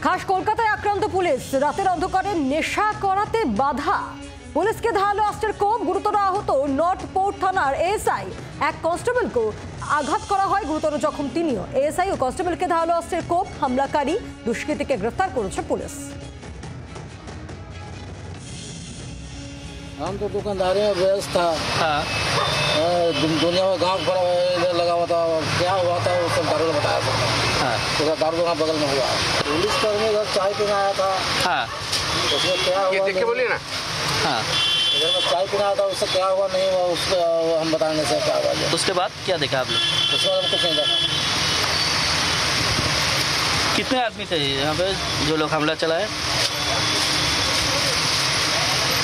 খাস কলকাতায় আক্রান্ত পুলিশ, রাতের অন্ধকারে নেশা করাতে বাধা। পুলিশকে ধারালো অস্ত্রের কোপ, গুরুতর আহত নর্থ পোর্ট থানার এএসআই। এক কনস্টেবলকে আঘাত করা হয়, গুরুতর জখম তিনিও। এএসআই ও কনস্টেবলকে ধারালো অস্ত্রের কোপ, হামলাকারী দুষ্কৃতীকে গ্রেফতার করেছে পুলিশ। हम तो दुकानदारी में व्यस्त था। हाँ। दुनिया में गाँव पड़ा इधर लगा हुआ था, क्या हुआ था वो सब दारू ने बताया था। हाँ। तो दारू दुकान बगल में हुआ। पुलिस कर्मी इधर चाय पीने आया था। हाँ। उसमें क्या हुआ ये देख के बोलिए ना। हाँ। इधर में चाय पीने आया था, उससे क्या हुआ नहीं हुआ उसको हम बताने से क्या हुआ। उसके बाद क्या देखा आप लोग? उसके बाद हम कुछ नहीं देखा। कितने आदमी थे यहाँ पे जो लोग हमला चलाए?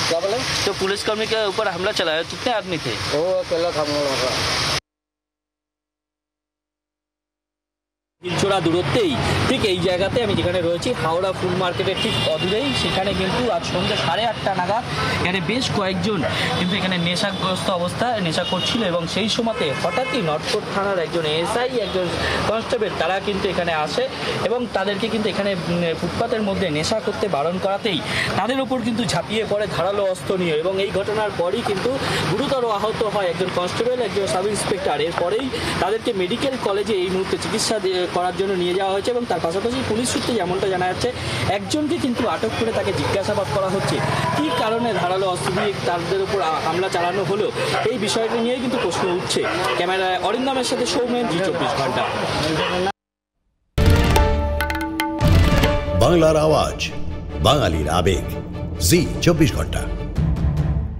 क्या बोले? तो पुलिसकर्मी के ऊपर हमला चलाया, कितने आदमी थे? वो अकेला था। ছোড়া দূরত্বেই ঠিক এই জায়গাতে আমি যেখানে রয়েছি, হাওড়া ফুল মার্কেটের ঠিক অদূরেই, সেখানে কিন্তু আজ সন্ধ্যে 8:30 নাগাদ এখানে বেশ কয়েকজন কিন্তু এখানে নেশাগ্রস্ত অবস্থায় নেশা করছিল এবং সেই সময়তে হঠাৎই নর্থপোর্ট থানার একজন এএসআই, একজন কনস্টেবল, তারা কিন্তু এখানে আসে এবং তাদেরকে কিন্তু এখানে ফুটপাতের মধ্যে নেশা করতে বারণ করাতেই তাদের ওপর কিন্তু ঝাঁপিয়ে পড়ে ধারালো অস্ত্র নিয়ে এবং এই ঘটনার পরই কিন্তু গুরুতর আহত হয় একজন কনস্টেবল, একজন সাব ইন্সপেক্টর। এরপরেই তাদেরকে মেডিকেল কলেজে এই মুহূর্তে চিকিৎসা করার জন্য নিয়ে যাওয়া হয়েছে এবং তার পাশাপাশি পুলিশ সূত্রে যেমনটা জানা যাচ্ছে, একজনকে কিন্তু আটক করে তাকে জিজ্ঞাসাবাদ করা হচ্ছে কী কারণে ধারালো অস্ত্র দিয়ে তাদের উপর হামলা চালানো হলো। এই বিষয়টি নিয়ে কিন্তু প্রশ্ন উঠছে। ক্যামেরায় অরিন্দমের সাথে সৌমেন, জি 24 ঘন্টা। বাংলার আওয়াজ, বাঙালির আবেগ, জি 24 ঘন্টা।